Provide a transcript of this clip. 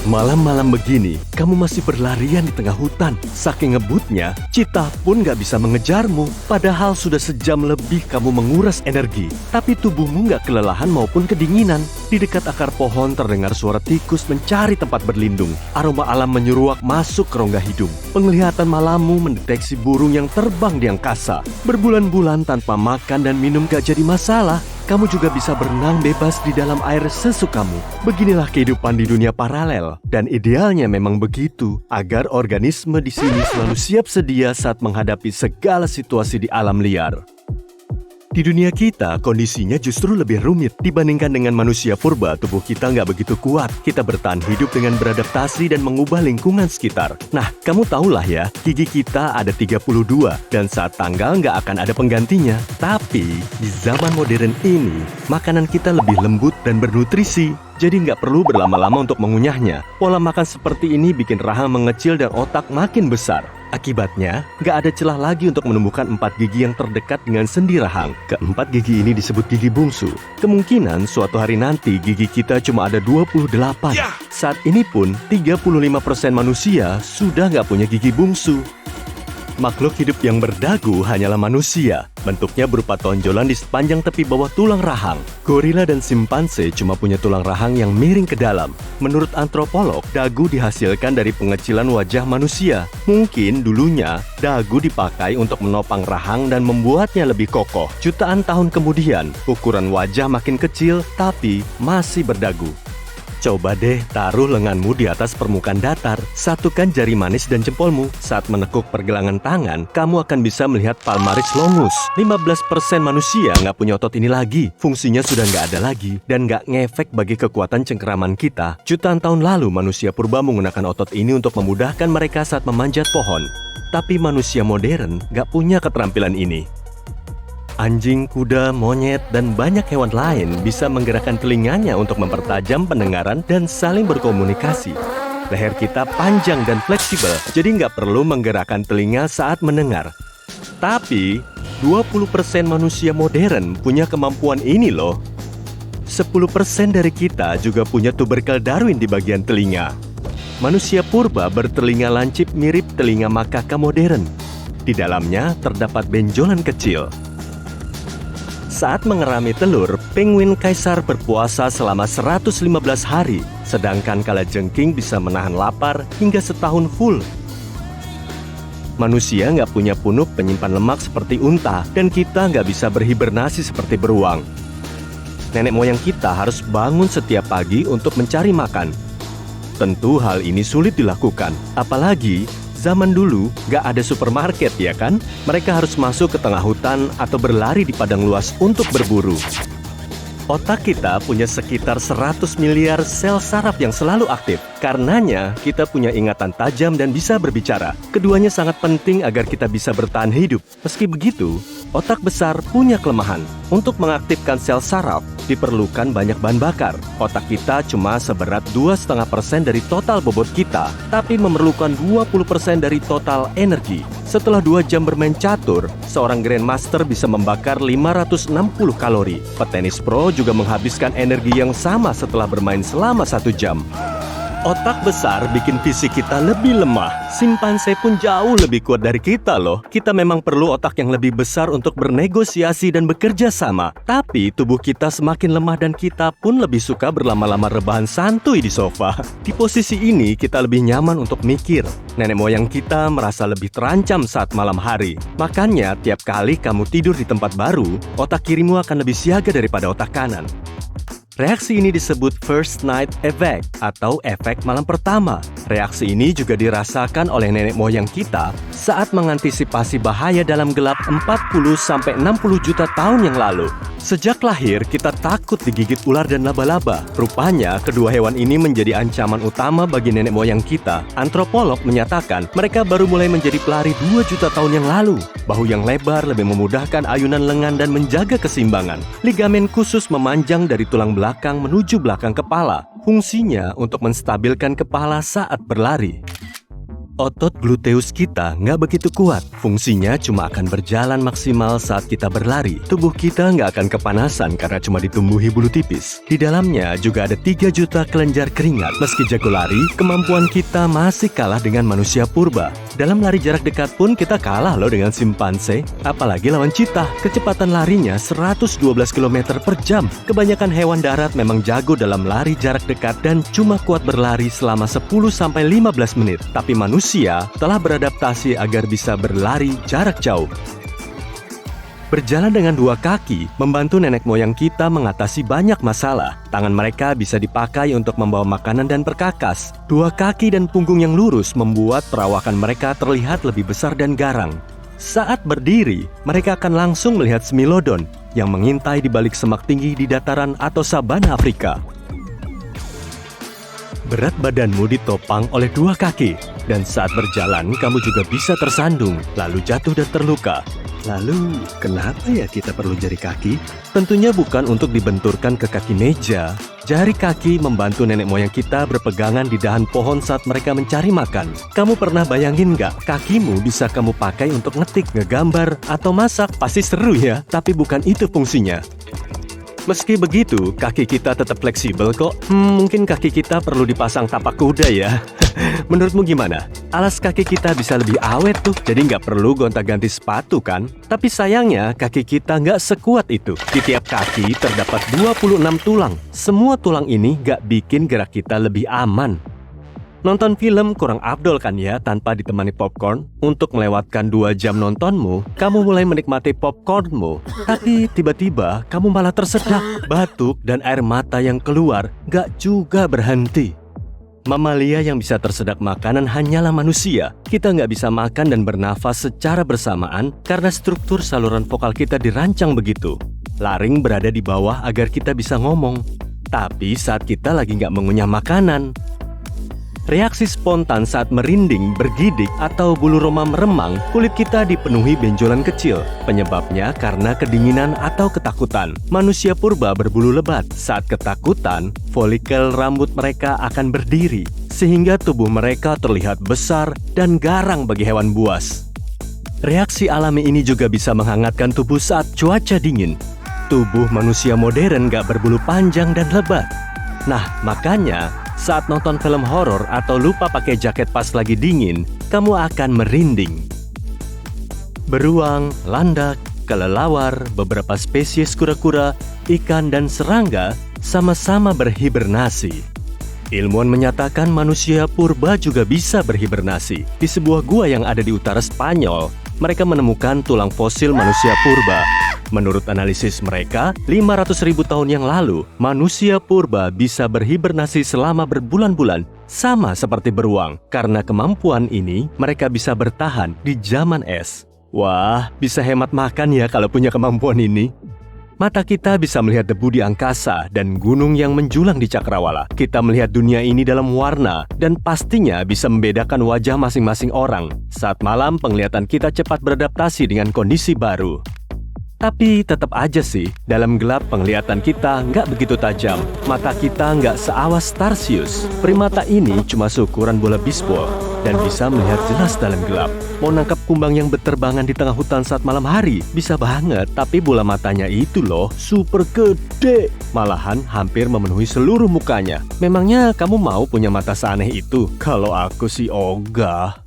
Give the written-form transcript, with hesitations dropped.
Malam-malam begini, kamu masih berlarian di tengah hutan. Saking ngebutnya, citah pun gak bisa mengejarmu. Padahal sudah sejam lebih kamu menguras energi. Tapi tubuhmu gak kelelahan maupun kedinginan. Di dekat akar pohon terdengar suara tikus mencari tempat berlindung. Aroma alam menyeruak masuk ke rongga hidung. Penglihatan malammu mendeteksi burung yang terbang di angkasa. Berbulan-bulan tanpa makan dan minum gak jadi masalah. Kamu juga bisa berenang bebas di dalam air sesukamu. Beginilah kehidupan di dunia paralel. Dan idealnya memang begitu, agar organisme di sini selalu siap sedia saat menghadapi segala situasi di alam liar. Di dunia kita, kondisinya justru lebih rumit. Dibandingkan dengan manusia purba, tubuh kita nggak begitu kuat. Kita bertahan hidup dengan beradaptasi dan mengubah lingkungan sekitar. Nah, kamu tahulah ya, gigi kita ada 32, dan saat tanggal nggak akan ada penggantinya. Tapi, di zaman modern ini, makanan kita lebih lembut dan bernutrisi. Jadi nggak perlu berlama-lama untuk mengunyahnya. Pola makan seperti ini bikin rahang mengecil dan otak makin besar. Akibatnya, nggak ada celah lagi untuk menumbuhkan 4 gigi yang terdekat dengan sendi rahang. Keempat gigi ini disebut gigi bungsu. Kemungkinan suatu hari nanti gigi kita cuma ada 28. Saat ini pun, 35% manusia sudah nggak punya gigi bungsu. Makhluk hidup yang berdagu hanyalah manusia. Bentuknya berupa tonjolan di sepanjang tepi bawah tulang rahang. Gorila dan simpanse cuma punya tulang rahang yang miring ke dalam. Menurut antropolog, dagu dihasilkan dari pengecilan wajah manusia. Mungkin dulunya, dagu dipakai untuk menopang rahang dan membuatnya lebih kokoh. Jutaan tahun kemudian, ukuran wajah makin kecil tapi masih berdagu. Coba deh taruh lenganmu di atas permukaan datar. Satukan jari manis dan jempolmu. Saat menekuk pergelangan tangan, kamu akan bisa melihat palmaris longus. 15% manusia nggak punya otot ini lagi. Fungsinya sudah nggak ada lagi dan nggak ngefek bagi kekuatan cengkeraman kita. Jutaan tahun lalu manusia purba menggunakan otot ini untuk memudahkan mereka saat memanjat pohon. Tapi manusia modern nggak punya keterampilan ini. Anjing, kuda, monyet, dan banyak hewan lain bisa menggerakkan telinganya untuk mempertajam pendengaran dan saling berkomunikasi. Leher kita panjang dan fleksibel, jadi nggak perlu menggerakkan telinga saat mendengar. Tapi, 20% manusia modern punya kemampuan ini loh. 10% dari kita juga punya tuberkel Darwin di bagian telinga. Manusia purba bertelinga lancip mirip telinga makaka modern. Di dalamnya terdapat benjolan kecil. Saat mengerami telur, penguin kaisar berpuasa selama 115 hari, sedangkan kalajengking bisa menahan lapar hingga setahun full. Manusia nggak punya punuk penyimpan lemak seperti unta, dan kita nggak bisa berhibernasi seperti beruang. Nenek moyang kita harus bangun setiap pagi untuk mencari makan. Tentu hal ini sulit dilakukan, apalagi zaman dulu gak ada supermarket ya kan? Mereka harus masuk ke tengah hutan atau berlari di padang luas untuk berburu. Otak kita punya sekitar 100 miliar sel saraf yang selalu aktif. Karenanya, kita punya ingatan tajam dan bisa berbicara. Keduanya sangat penting agar kita bisa bertahan hidup. Meski begitu, otak besar punya kelemahan. Untuk mengaktifkan sel saraf, diperlukan banyak bahan bakar. Otak kita cuma seberat 2,5% dari total bobot kita, tapi memerlukan 20% dari total energi. Setelah 2 jam bermain catur, seorang grandmaster bisa membakar 560 kalori. Petenis pro juga menghabiskan energi yang sama setelah bermain selama 1 jam. Otak besar bikin fisik kita lebih lemah. Simpanse pun jauh lebih kuat dari kita loh. Kita memang perlu otak yang lebih besar untuk bernegosiasi dan bekerja sama. Tapi tubuh kita semakin lemah dan kita pun lebih suka berlama-lama rebahan santuy di sofa. Di posisi ini kita lebih nyaman untuk mikir. Nenek moyang kita merasa lebih terancam saat malam hari. Makanya tiap kali kamu tidur di tempat baru, otak kirimu akan lebih siaga daripada otak kanan. Reaksi ini disebut first night effect atau efek malam pertama. Reaksi ini juga dirasakan oleh nenek moyang kita saat mengantisipasi bahaya dalam gelap 40-60 juta tahun yang lalu. Sejak lahir, kita takut digigit ular dan laba-laba. Rupanya, kedua hewan ini menjadi ancaman utama bagi nenek moyang kita. Antropolog menyatakan mereka baru mulai menjadi pelari 2 juta tahun yang lalu. Bahu yang lebar lebih memudahkan ayunan lengan dan menjaga keseimbangan. Ligamen khusus memanjang dari tulang belakang menuju belakang kepala. Fungsinya untuk menstabilkan kepala saat berlari. Otot gluteus kita nggak begitu kuat. Fungsinya cuma akan berjalan maksimal saat kita berlari. Tubuh kita nggak akan kepanasan karena cuma ditumbuhi bulu tipis. Di dalamnya juga ada 3 juta kelenjar keringat. Meski jago lari, kemampuan kita masih kalah dengan manusia purba. Dalam lari jarak dekat pun kita kalah loh dengan simpanse. Apalagi lawan cheetah. Kecepatan larinya 112 km per jam. Kebanyakan hewan darat memang jago dalam lari jarak dekat dan cuma kuat berlari selama 10-15 menit. Tapi manusia telah beradaptasi agar bisa berlari jarak jauh. Berjalan dengan 2 kaki membantu nenek moyang kita mengatasi banyak masalah. Tangan mereka bisa dipakai untuk membawa makanan dan perkakas. 2 kaki dan punggung yang lurus membuat perawakan mereka terlihat lebih besar dan garang. Saat berdiri, mereka akan langsung melihat Smilodon yang mengintai di balik semak tinggi di dataran atau sabana Afrika. Berat badanmu ditopang oleh 2 kaki, dan saat berjalan kamu juga bisa tersandung, lalu jatuh dan terluka. Lalu, kenapa ya kita perlu jari kaki? Tentunya bukan untuk dibenturkan ke kaki meja. Jari kaki membantu nenek moyang kita berpegangan di dahan pohon saat mereka mencari makan. Kamu pernah bayangin nggak, kakimu bisa kamu pakai untuk ngetik, ngegambar, atau masak? Pasti seru ya, tapi bukan itu fungsinya. Meski begitu, kaki kita tetap fleksibel kok. Mungkin kaki kita perlu dipasang tapak kuda ya. Menurutmu gimana? Alas kaki kita bisa lebih awet tuh, jadi nggak perlu gonta-ganti sepatu kan? Tapi sayangnya, kaki kita nggak sekuat itu. Di tiap kaki terdapat 26 tulang. Semua tulang ini nggak bikin gerak kita lebih aman. Nonton film kurang afdol kan ya tanpa ditemani popcorn? Untuk melewatkan 2 jam nontonmu, kamu mulai menikmati popcornmu. Tapi tiba-tiba kamu malah tersedak, batuk, dan air mata yang keluar gak juga berhenti. Mamalia yang bisa tersedak makanan hanyalah manusia. Kita nggak bisa makan dan bernafas secara bersamaan karena struktur saluran vokal kita dirancang begitu. Laring berada di bawah agar kita bisa ngomong. Tapi saat kita lagi nggak mengunyah makanan, reaksi spontan saat merinding, bergidik, atau bulu roma meremang, kulit kita dipenuhi benjolan kecil. Penyebabnya karena kedinginan atau ketakutan. Manusia purba berbulu lebat. Saat ketakutan, folikel rambut mereka akan berdiri, sehingga tubuh mereka terlihat besar dan garang bagi hewan buas. Reaksi alami ini juga bisa menghangatkan tubuh saat cuaca dingin. Tubuh manusia modern gak berbulu panjang dan lebat. Nah, makanya saat nonton film horor atau lupa pakai jaket pas lagi dingin, kamu akan merinding. Beruang, landak, kelelawar, beberapa spesies kura-kura, ikan, dan serangga sama-sama berhibernasi. Ilmuwan menyatakan manusia purba juga bisa berhibernasi. Di sebuah gua yang ada di utara Spanyol, mereka menemukan tulang fosil manusia purba. Menurut analisis mereka, 500.000 tahun yang lalu, manusia purba bisa berhibernasi selama berbulan-bulan, sama seperti beruang. Karena kemampuan ini, mereka bisa bertahan di zaman es. Wah, bisa hemat makan ya kalau punya kemampuan ini. Mata kita bisa melihat debu di angkasa dan gunung yang menjulang di cakrawala. Kita melihat dunia ini dalam warna dan pastinya bisa membedakan wajah masing-masing orang. Saat malam, penglihatan kita cepat beradaptasi dengan kondisi baru. Tapi tetap aja sih, dalam gelap penglihatan kita nggak begitu tajam. Mata kita nggak seawas Tarsius. Primata ini cuma seukuran bola bisbol dan bisa melihat jelas dalam gelap. Mau nangkap kumbang yang berterbangan di tengah hutan saat malam hari? Bisa banget, tapi bola matanya itu loh super gede. Malahan hampir memenuhi seluruh mukanya. Memangnya kamu mau punya mata seaneh itu? Kalau aku sih ogah.